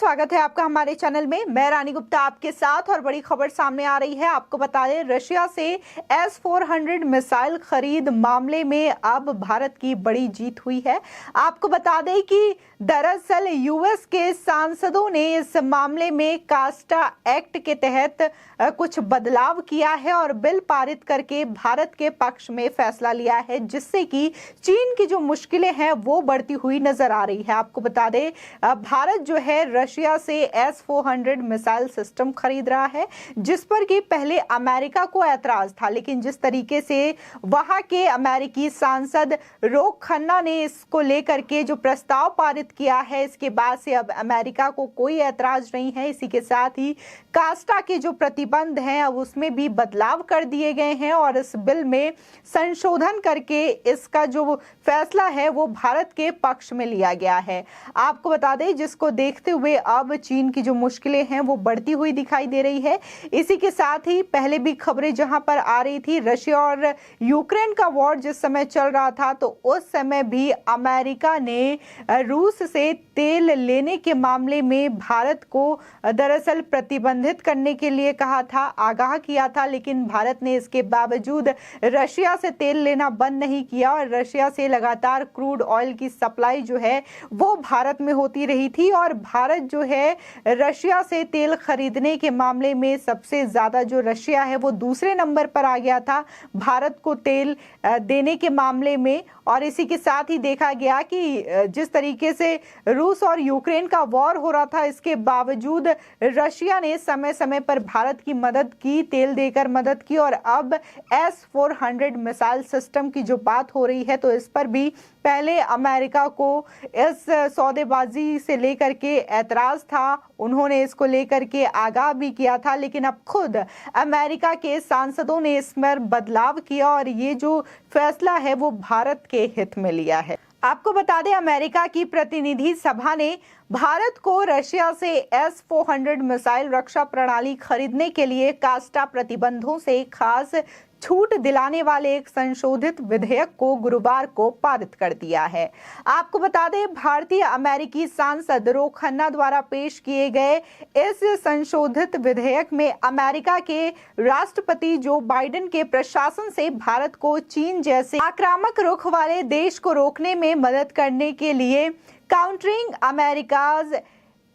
स्वागत है आपका हमारे चैनल में। मैं रानी गुप्ता आपके साथ और बड़ी खबर सामने आ रही है। आपको बता दें, रशिया से S-400 मिसाइल खरीद मामले में अब भारत की बड़ी जीत हुई है। आपको बता दें कि दरअसल यूएस के सांसदों ने इस मामले में कास्टा एक्ट के तहत कुछ बदलाव किया है और बिल पारित करके भारत के पक्ष में फैसला लिया है, जिससे कि चीन की जो मुश्किलें हैं वो बढ़ती हुई नजर आ रही है। आपको बता दें, भारत जो है रशिया से S-400 मिसाइल सिस्टम खरीद रहा है, जिस पर कि पहले अमेरिका को ऐतराज था, लेकिन जिस तरीके से वहां के अमेरिकी सांसद रोक खन्ना ने इसको लेकर के जो प्रस्ताव पारित किया है, इसके बाद से अब अमेरिका को कोई ऐतराज नहीं है। इसी के साथ ही कास्टा के जो प्रतिबंध हैं अब उसमें भी बदलाव कर दिए गए हैं और इस बिल में संशोधन करके इसका जो फैसला है वो भारत के पक्ष में लिया गया है। आपको बता दें, जिसको देखते हुए अब चीन की जो मुश्किलें हैं वो बढ़ती हुई दिखाई दे रही है। इसी के साथ ही पहले भी खबरें जहां पर आ रही थी, रशिया और यूक्रेन का वॉर जिस समय चल रहा था, तो उस समय भी अमेरिका ने रूस से तेल लेने के मामले में भारत को दरअसल प्रतिबंधित करने के लिए कहा था, आगाह किया था, लेकिन भारत ने इसके बावजूद रशिया से तेल लेना बंद नहीं किया और रशिया से लगातार क्रूड ऑयल की सप्लाई जो है वो भारत में होती रही थी और भारत जो है रशिया से तेल खरीदने के मामले में सबसे ज्यादा जो रशिया है वो दूसरे नंबर पर आ गया था भारत को तेल देने के मामले में। और इसी के साथ ही देखा गया कि जिस तरीके से रूस और यूक्रेन का वॉर हो रहा था, इसके बावजूद रशिया ने समय समय पर भारत की मदद की, तेल देकर मदद की और अब S-400 मिसाइल सिस्टम की जो बात हो रही है, तो इस पर भी पहले अमेरिका को इस सौदेबाजी से लेकर के ऐतराज था, उन्होंने इसको लेकर के आगाह भी किया था, लेकिन अब खुद अमेरिका के सांसदों ने इसमें बदलाव किया और ये जो फैसला है वो भारत के हित में लिया है। आपको बता दें, अमेरिका की प्रतिनिधि सभा ने भारत को रशिया से S-400 मिसाइल रक्षा प्रणाली खरीदने के लिए कास्टा प्रतिबंधों से खास छूट दिलाने वाले एक संशोधित विधेयक को गुरुवार को पारित कर दिया है। आपको बता दें, भारतीय अमेरिकी सांसद रोक खन्ना द्वारा पेश किए गए इस संशोधित विधेयक में अमेरिका के राष्ट्रपति जो बाइडेन के प्रशासन से भारत को चीन जैसे आक्रामक रुख वाले देश को रोकने में मदद करने के लिए countering America's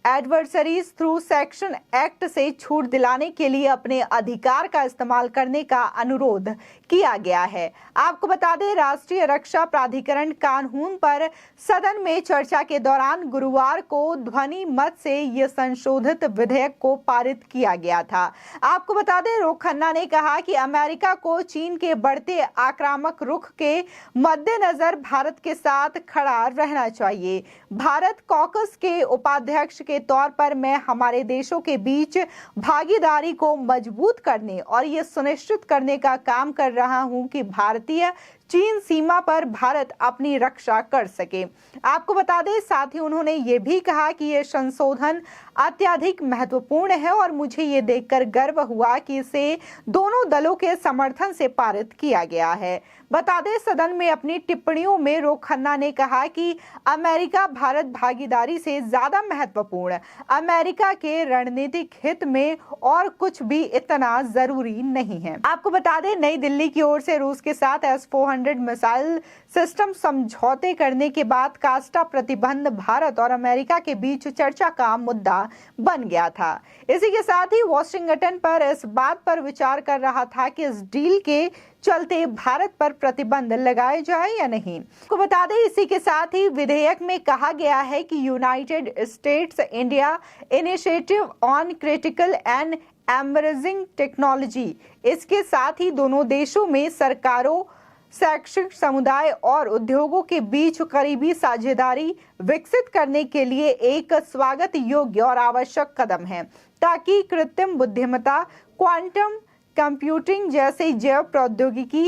adversaries through section act से छूट दिलाने के लिए अपने अधिकार का इस्तेमाल करने का अनुरोध किया गया है। आपको बता दें, राष्ट्रीय रक्षा प्राधिकरण कानून पर सदन में चर्चा के दौरान गुरुवार को ध्वनि मत से यह संशोधित विधेयक को पारित किया गया था। आपको बता दें, रोक खन्ना ने कहा कि अमेरिका को चीन के बढ़ते आक्रामक रुख के मद्देनजर भारत के साथ खड़ा रहना चाहिए। भारत कॉकस के उपाध्यक्ष के तौर पर मैं हमारे देशों के बीच भागीदारी को मजबूत करने और ये सुनिश्चित करने का काम कर रहा हूं कि भारतीय चीन सीमा पर भारत अपनी रक्षा कर सके। आपको बता दें, साथ ही उन्होंने ये भी कहा कि यह संशोधन अत्यधिक महत्वपूर्ण है और मुझे ये देखकर गर्व हुआ कि इसे दोनों दलों के समर्थन से पारित किया गया है। बता दें, सदन में अपनी टिप्पणियों में रोक खन्ना ने कहा कि अमेरिका भारत भागीदारी से ज्यादा महत्वपूर्ण अमेरिका के रणनीतिक हित में और कुछ भी इतना जरूरी नहीं है। आपको बता दें, नई दिल्ली की ओर से रूस के साथ S-400 मिसाइल सिस्टम समझौते करने के बाद कास्टा प्रतिबंध भारत और अमेरिका के बीच चर्चा का मुद्दा बन गया था। इसी के साथ ही वॉशिंगटन पर इस बात पर विचार कर रहा था कि इस डील के चलते भारत पर प्रतिबंध लगाए जाए या नहीं। आपको बता दें, इसी के साथ ही विधेयक में कहा गया है कि United states India initiative on critical and emerging technology, इसके साथ ही दोनों देशों में सरकारों, शैक्षिक समुदाय और उद्योगों के बीच करीबी साझेदारी विकसित करने के लिए एक स्वागत योग्य और आवश्यक कदम है, ताकि कृत्रिम बुद्धिमत्ता, क्वांटम कंप्यूटिंग जैसे जैव प्रौद्योगिकी,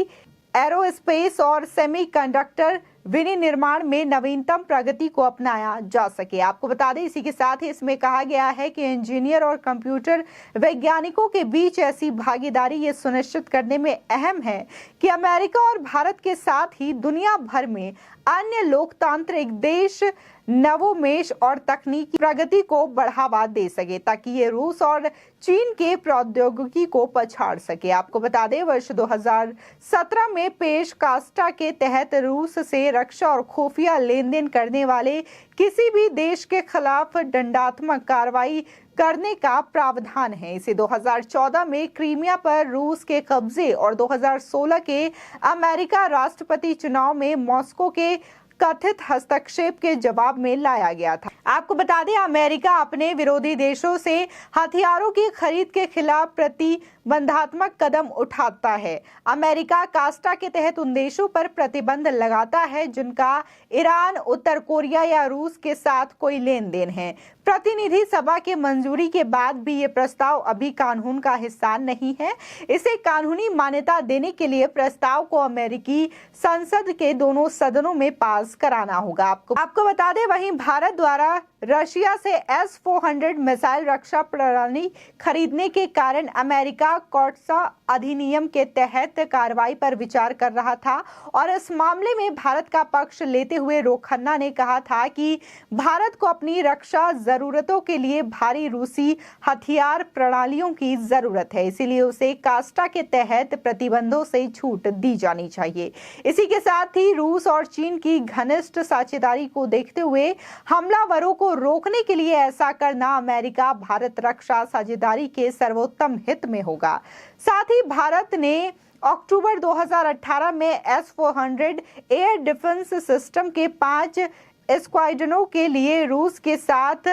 एरोस्पेस और सेमीकंडक्टर विनिर्माण में नवीनतम प्रगति को अपनाया जा सके। आपको बता दें, इसी के साथ ही इसमें कहा गया है कि इंजीनियर और कंप्यूटर वैज्ञानिकों के बीच ऐसी भागीदारी ये सुनिश्चित करने में अहम है कि अमेरिका और भारत के साथ ही दुनिया भर में अन्य लोकतांत्रिक देश नवोन्मेष और तकनीकी प्रगति को बढ़ावा दे सके, ताकि ये रूस और चीन के प्रौद्योगिकी को पछाड़ सके। आपको बता दें, वर्ष 2017 में पेश कास्टा के तहत रूस से रक्षा और खुफिया लेन देन करने वाले किसी भी देश के खिलाफ दंडात्मक कार्रवाई करने का प्रावधान है। इसे 2014 में क्रीमिया पर रूस के कब्जे और 2016 के अमेरिका राष्ट्रपति चुनाव में मॉस्को के कथित हस्तक्षेप के जवाब में लाया गया था। आपको बता दें, अमेरिका अपने विरोधी देशों से हथियारों की खरीद के खिलाफ प्रतिबंधात्मक कदम उठाता है। अमेरिका कास्टा के तहत उन देशों पर प्रतिबंध लगाता है जिनका ईरान, उत्तर कोरिया या रूस के साथ कोई लेन देन है। प्रतिनिधि सभा के मंजूरी के बाद भी ये प्रस्ताव अभी कानून का हिस्सा नहीं है। इसे कानूनी मान्यता देने के लिए प्रस्ताव को अमेरिकी संसद के दोनों सदनों में पास कराना होगा। आपको बता दें, वहीं भारत द्वारा रशिया से S-400 मिसाइल रक्षा प्रणाली खरीदने के कारण अमेरिका कॉट्सा अधिनियम के तहत कार्रवाई पर विचार कर रहा था और इस मामले में भारत का पक्ष लेते हुए रोक खन्ना ने कहा था कि भारत को अपनी रक्षा जरूरतों के लिए भारी रूसी हथियार प्रणालियों की जरूरत है, इसीलिए उसे कास्टा के तहत प्रतिबंधों से छूट दी जानी चाहिए। इसी के साथ ही रूस और चीन की घनिष्ठ साझेदारी को देखते हुए हमलावरों को रोकने के लिए ऐसा करना अमेरिका भारत रक्षा साझेदारी के सर्वोत्तम हित में होगा। साथ ही भारत ने अक्टूबर 2018 में S-400 एयर डिफेंस सिस्टम के 5 स्क्वाड्रनों के लिए रूस के साथ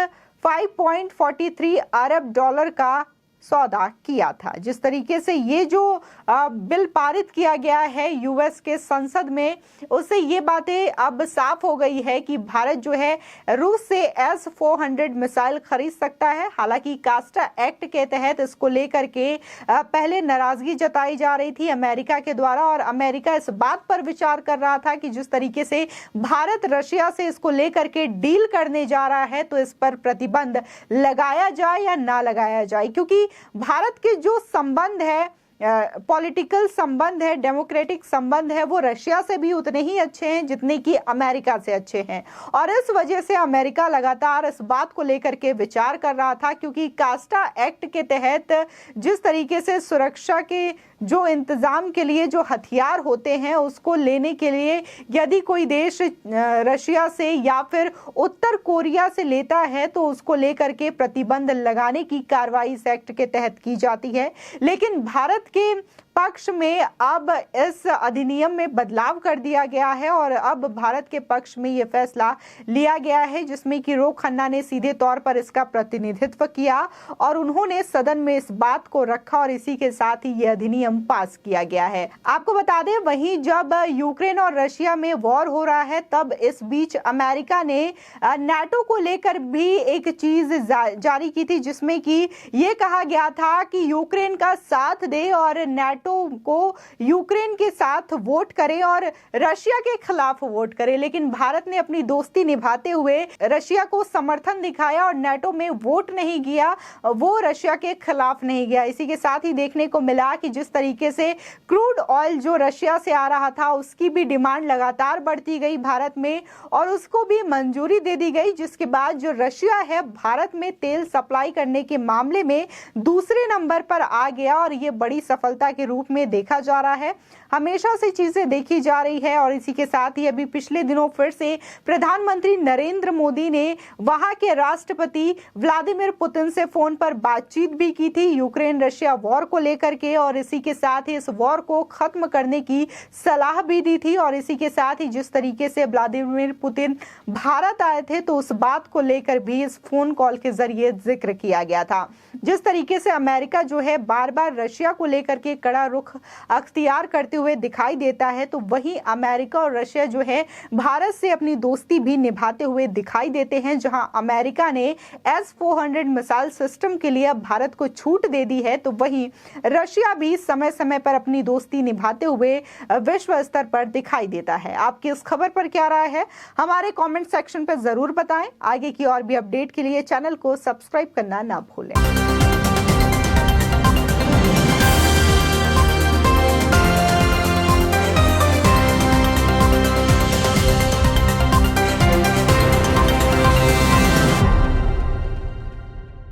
5.43 अरब डॉलर का सौदा किया था। जिस तरीके से ये जो बिल पारित किया गया है यूएस के संसद में, उससे ये बातें अब साफ हो गई है कि भारत जो है रूस से S-400 मिसाइल खरीद सकता है। हालांकि कास्टा एक्ट के तहत इसको लेकर के पहले नाराजगी जताई जा रही थी अमेरिका के द्वारा और अमेरिका इस बात पर विचार कर रहा था कि जिस तरीके से भारत रशिया से इसको लेकर के डील करने जा रहा है तो इस पर प्रतिबंध लगाया जाए या ना लगाया जाए, क्योंकि भारत के जो संबंध है, पॉलिटिकल संबंध है, डेमोक्रेटिक संबंध है, वो रशिया से भी उतने ही अच्छे हैं जितने कि अमेरिका से अच्छे हैं। और इस वजह से अमेरिका लगातार इस बात को लेकर के विचार कर रहा था, क्योंकि कास्टा एक्ट के तहत जिस तरीके से सुरक्षा के जो इंतजाम के लिए जो हथियार होते हैं उसको लेने के लिए यदि कोई देश रशिया से या फिर उत्तर कोरिया से लेता है तो उसको लेकर के प्रतिबंध लगाने की कार्रवाई इस एक्ट के तहत की जाती है। लेकिन भारत के पक्ष में अब इस अधिनियम में बदलाव कर दिया गया है और अब भारत के पक्ष में यह फैसला लिया गया है, जिसमें कि रोक खन्ना ने सीधे तौर पर इसका प्रतिनिधित्व किया और उन्होंने सदन में इस बात को रखा और इसी के साथ ही यह अधिनियम पास किया गया है। आपको बता दें, वहीं जब यूक्रेन और रशिया में वॉर हो रहा है तब इस बीच अमेरिका ने नाटो को लेकर भी एक चीज जारी की थी, जिसमें कि ये कहा गया था कि यूक्रेन का साथ दे और नाटो को यूक्रेन के साथ वोट करे और रशिया के खिलाफ वोट करे। लेकिन भारत ने अपनी दोस्ती निभाते हुए रशिया को समर्थन दिखाया और नाटो में वोट नहीं किया, वो रशिया के खिलाफ नहीं गया। इसी के साथ ही देखने को मिला कि जिस तरीके से क्रूड ऑयल जो रशिया से आ रहा था उसकी भी डिमांड लगातार बढ़ती गई भारत में और उसको भी मंजूरी दे दी गई, जिसके बाद जो रशिया है भारत में तेल सप्लाई करने के मामले में दूसरे नंबर पर आ गया और ये बड़ी सफलता के रूप में देखा जा रहा है। हमेशा से चीजें देखी जा रही है और इसी के साथ ही अभी पिछले दिनों फिर से प्रधानमंत्री नरेंद्र मोदी ने वहां के राष्ट्रपति व्लादिमीर पुतिन से फोन पर बातचीत भी की थी यूक्रेन रशिया वॉर को लेकर के और इसी के साथ ही इस वॉर को खत्म करने की सलाह भी दी थी। और इसी के साथ ही जिस तरीके से व्लादिमीर पुतिन भारत आए थे तो उस बात को लेकर भी इस फोन कॉल के जरिए जिक्र किया गया था। जिस तरीके से अमेरिका जो है बार बार रशिया को लेकर के कड़ा रुख अख्तियार करते हुए दिखाई देता है, तो वहीं अमेरिका और रशिया जो है भारत से अपनी दोस्ती भी निभाते हुए दिखाई देते हैं। जहां अमेरिका ने S-400 मिसाइल सिस्टम के लिए भारत को छूट दे दी है, तो वहीं रशिया भी समय समय पर अपनी दोस्ती निभाते हुए विश्व स्तर पर दिखाई देता है। आपकी इस खबर पर क्या राय है, हमारे कमेंट सेक्शन पर जरूर बताएं। आगे की और भी अपडेट के लिए चैनल को सब्सक्राइब करना ना भूलें।